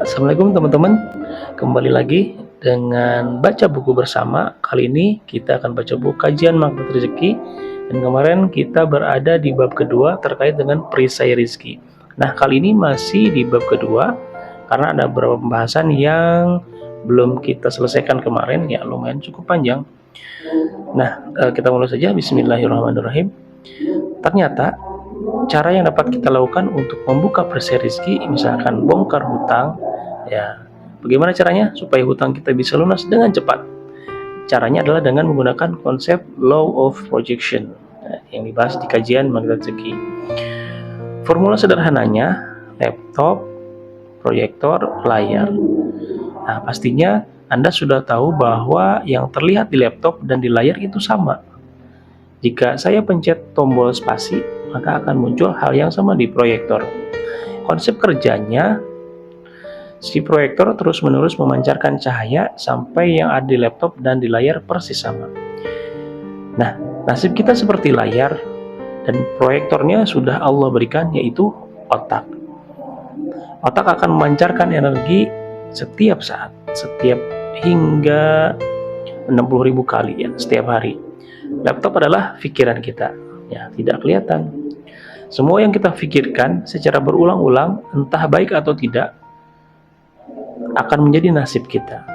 Assalamualaikum teman-teman, kembali lagi dengan baca buku bersama. Kali ini kita akan baca buku kajian Magnet Rezeki. Dan kemarin kita berada di bab kedua terkait dengan perisai rezeki. Nah, kali ini masih di bab kedua karena ada beberapa pembahasan yang belum kita selesaikan kemarin, ya lumayan cukup panjang. Nah, kita mulai saja. Bismillahirrahmanirrahim. Ternyata cara yang dapat kita lakukan untuk membuka perisai rezeki, misalkan bongkar hutang, ya bagaimana caranya supaya hutang kita bisa lunas dengan cepat? Caranya adalah dengan menggunakan konsep law of projection, yang dibahas di kajian Magnet Rezeki. Formula sederhananya laptop, proyektor, layar. Nah, pastinya Anda sudah tahu bahwa yang terlihat di laptop dan di layar itu sama. Jika saya pencet tombol spasi, maka akan muncul hal yang sama di proyektor. Konsep kerjanya, si proyektor terus-menerus memancarkan cahaya sampai yang ada di laptop dan di layar persis sama. Nah, nasib kita seperti layar dan proyektornya sudah Allah berikan, yaitu otak. Otak akan memancarkan energi setiap saat, setiap hingga 60.000 kali ya, setiap hari. Laptop adalah pikiran kita, ya tidak kelihatan. Semua yang kita pikirkan secara berulang-ulang, entah baik atau tidak, akan menjadi nasib kita.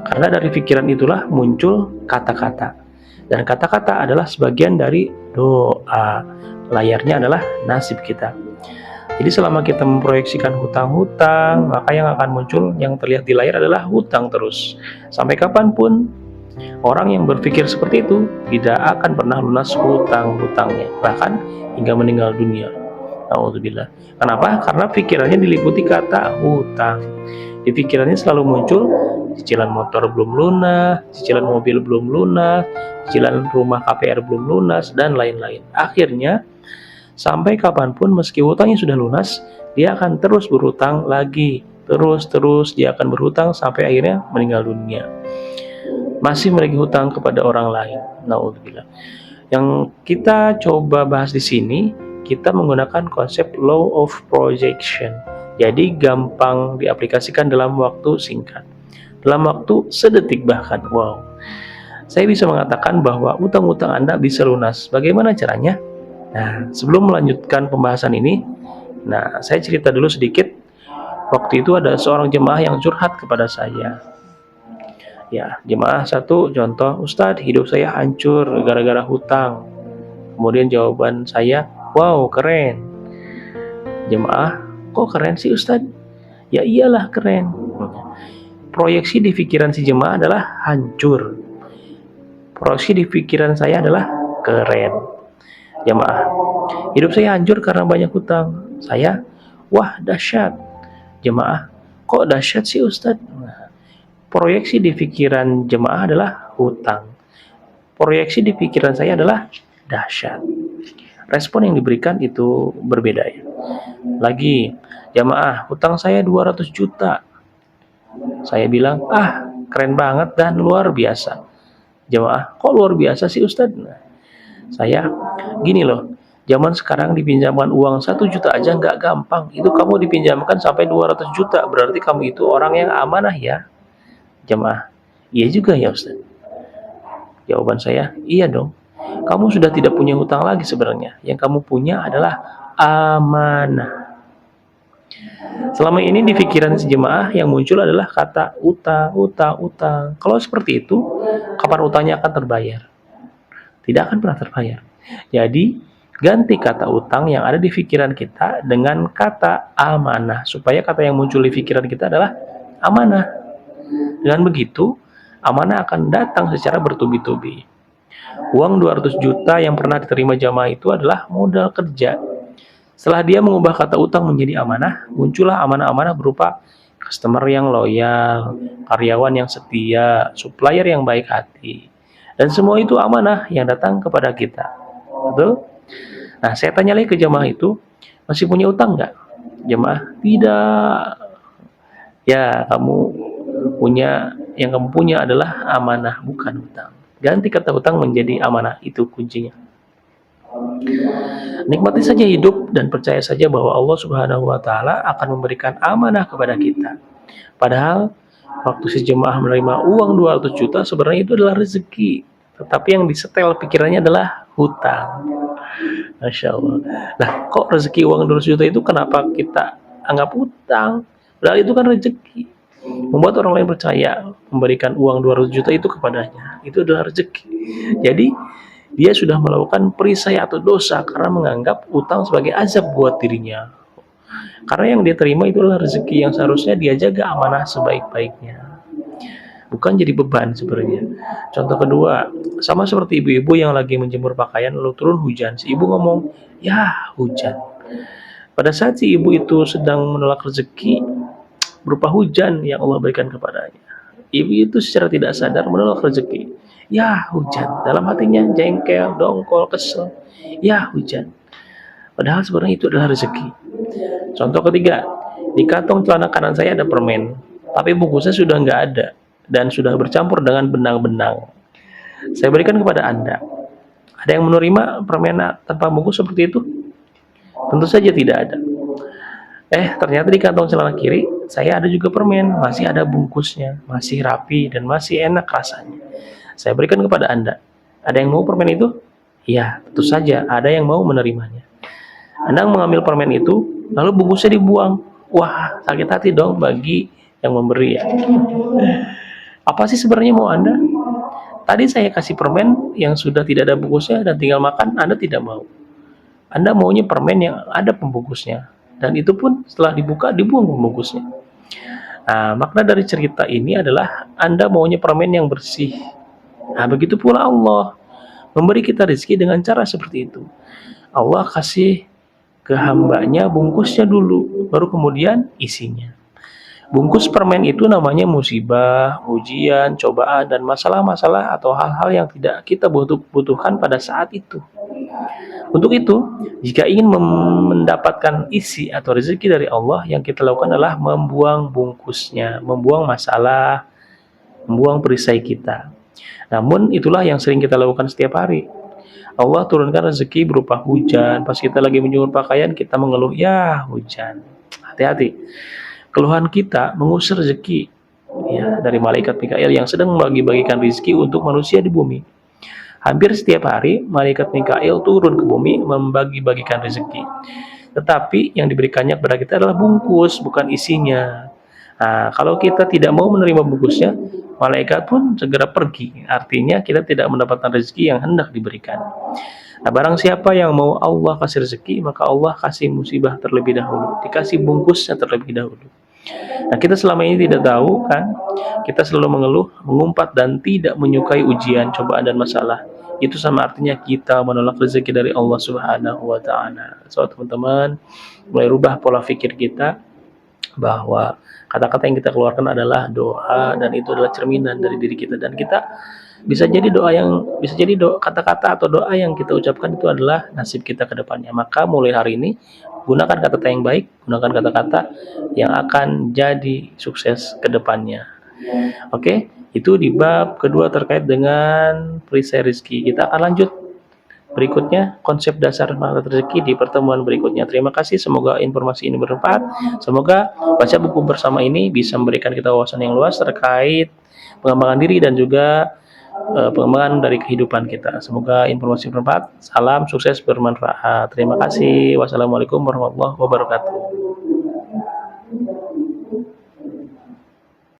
Karena dari pikiran itulah muncul kata-kata. Dan kata-kata adalah sebagian dari doa. Layarnya adalah nasib kita. Jadi selama kita memproyeksikan hutang-hutang, maka yang akan muncul, yang terlihat di layar adalah hutang terus. Sampai kapanpun, orang yang berpikir seperti itu tidak akan pernah lunas hutang-hutangnya, bahkan hingga meninggal dunia. Alhamdulillah. Kenapa? Karena pikirannya diliputi kata hutang. Di pikirannya selalu muncul cicilan motor belum lunas, cicilan mobil belum lunas, cicilan rumah KPR belum lunas, dan lain-lain. Akhirnya, sampai kapanpun meski hutangnya sudah lunas, dia akan terus berhutang lagi. Terus dia akan berhutang sampai akhirnya meninggal dunia. Masih menagih hutang kepada orang lain. Naudzubillah. Yang kita coba bahas di sini, kita menggunakan konsep law of projection. Jadi gampang diaplikasikan dalam waktu singkat. Dalam waktu sedetik bahkan. Wow. Saya bisa mengatakan bahwa utang-utang Anda bisa lunas. Bagaimana caranya? Nah, sebelum melanjutkan pembahasan ini, saya cerita dulu sedikit. Waktu itu ada seorang jemaah yang curhat kepada saya. Ya, jemaah satu contoh, Ustadz, hidup saya hancur gara-gara hutang. Kemudian jawaban saya, wow, keren. Jemaah, kok keren sih Ustadz? Ya iyalah keren. Proyeksi di pikiran si jemaah adalah hancur. Proyeksi di pikiran saya adalah keren. Jemaah, hidup saya hancur karena banyak hutang. Saya, wah dahsyat. Jemaah, kok dahsyat sih Ustadz? Proyeksi di pikiran jemaah adalah hutang. Proyeksi di pikiran saya adalah dahsyat. Respon yang diberikan itu berbeda ya. Lagi, jemaah, hutang saya 200 juta. Saya bilang, keren banget dan luar biasa. Jemaah, kok luar biasa sih Ustadz? Saya, gini loh, zaman sekarang dipinjamkan uang 1 juta aja nggak gampang. Itu kamu dipinjamkan sampai 200 juta, berarti kamu itu orang yang amanah ya. Jemaah, iya juga ya Ustaz. Jawaban saya, iya dong. Kamu sudah tidak punya hutang lagi sebenarnya. Yang kamu punya adalah amanah. Selama ini di pikiran si jemaah yang muncul adalah kata utang. Kalau seperti itu, kapan utangnya akan terbayar? Tidak akan pernah terbayar. Jadi, ganti kata utang yang ada di pikiran kita dengan kata amanah. Supaya kata yang muncul di pikiran kita adalah amanah. Dengan begitu, amanah akan datang secara bertubi-tubi. Uang 200 juta yang pernah diterima jamaah itu adalah modal kerja. Setelah dia mengubah kata utang menjadi amanah, muncullah amanah-amanah berupa customer yang loyal, karyawan yang setia, supplier yang baik hati. Dan semua itu amanah yang datang kepada kita. Betul? Nah, saya tanya lagi ke jamaah itu, masih punya utang nggak? Jamaah, tidak. Ya, yang kamu punya adalah amanah, bukan hutang. Ganti kata hutang menjadi amanah, itu kuncinya. Nikmati saja hidup dan percaya saja bahwa Allah Subhanahu wa taala akan memberikan amanah kepada kita. Padahal waktu si jemaah menerima uang 200 juta sebenarnya itu adalah rezeki. Tetapi yang disetel pikirannya adalah hutang. Masya Allah. Nah, kok rezeki uang 200 juta itu kenapa kita anggap hutang? Padahal itu kan rezeki. Membuat orang lain percaya memberikan uang 200 juta itu kepadanya. Itu adalah rezeki. Jadi, dia sudah melakukan perisai atau dosa karena menganggap utang sebagai azab buat dirinya. Karena yang dia terima itu adalah rezeki yang seharusnya dia jaga amanah sebaik-baiknya. Bukan jadi beban sebenarnya. Contoh kedua, sama seperti ibu-ibu yang lagi menjemur pakaian lalu turun hujan. Si ibu ngomong, ya hujan. Pada saat si ibu itu sedang menolak rezeki berupa hujan yang Allah berikan kepadanya. Ibu itu secara tidak sadar menolak rezeki. Ya hujan. Dalam hatinya jengkel, dongkol, kesel. Ya hujan. Padahal sebenarnya itu adalah rezeki. Contoh ketiga, di kantong celana kanan saya ada permen, tapi bungkusnya sudah nggak ada dan sudah bercampur dengan benang-benang. Saya berikan kepada Anda. Ada yang menerima permen tanpa bungkus seperti itu? Tentu saja tidak ada. Ternyata di kantong celana kiri, saya ada juga permen, masih ada bungkusnya, masih rapi dan masih enak rasanya. Saya berikan kepada Anda. Ada yang mau permen itu? Ya, tentu saja ada yang mau menerimanya. Anda mengambil permen itu, lalu bungkusnya dibuang. Wah, sakit hati dong bagi yang memberi ya. Apa sih sebenarnya mau Anda? Tadi saya kasih permen yang sudah tidak ada bungkusnya dan tinggal makan, Anda tidak mau. Anda maunya permen yang ada pembungkusnya. Dan itu pun setelah dibuka, dibuang pembungkusnya. Nah, makna dari cerita ini adalah Anda maunya permen yang bersih. Nah, begitu pula Allah memberi kita rezeki dengan cara seperti itu. Allah kasih ke hambanya bungkusnya dulu, baru kemudian isinya. Bungkus permen itu namanya musibah, ujian, cobaan, dan masalah-masalah atau hal-hal yang tidak kita butuhkan pada saat itu. Untuk itu, jika ingin mendapatkan isi atau rezeki dari Allah, yang kita lakukan adalah membuang bungkusnya, membuang masalah, membuang perisai kita. Namun itulah yang sering kita lakukan setiap hari. Allah turunkan rezeki berupa hujan. Pas kita lagi menjemur pakaian, kita mengeluh, ya hujan. Hati-hati. Keluhan kita mengusir rezeki ya dari malaikat Mikail yang sedang membagi-bagikan rezeki untuk manusia di bumi. Hampir setiap hari malaikat Mikail turun ke bumi membagi-bagikan rezeki. Tetapi yang diberikannya kepada kita adalah bungkus, bukan isinya. Nah, kalau kita tidak mau menerima bungkusnya, malaikat pun segera pergi. Artinya kita tidak mendapatkan rezeki yang hendak diberikan. Nah, barang siapa yang mau Allah kasih rezeki, maka Allah kasih musibah terlebih dahulu. Dikasih bungkusnya terlebih dahulu. Nah, kita selama ini tidak tahu kan, kita selalu mengeluh, mengumpat dan tidak menyukai ujian, cobaan dan masalah. Itu sama artinya kita menolak rezeki dari Allah Subhanahu wa taala. So, teman-teman, mulai rubah pola pikir kita bahwa kata-kata yang kita keluarkan adalah doa dan itu adalah cerminan dari diri kita, dan kita bisa jadi doa kata-kata atau doa yang kita ucapkan itu adalah nasib kita ke depannya. Maka mulai hari ini gunakan kata-kata yang baik, gunakan kata-kata yang akan jadi sukses ke depannya. Oke, itu di bab kedua terkait dengan perisai rezeki. Kita akan lanjut berikutnya konsep dasar magnet rezeki di pertemuan berikutnya. Terima kasih, semoga informasi ini bermanfaat. Semoga baca buku bersama ini bisa memberikan kita wawasan yang luas terkait pengembangan diri dan juga pengembangan dari kehidupan kita. Semoga informasi bermanfaat. Salam sukses bermanfaat. Terima kasih. Wassalamualaikum warahmatullahi wabarakatuh.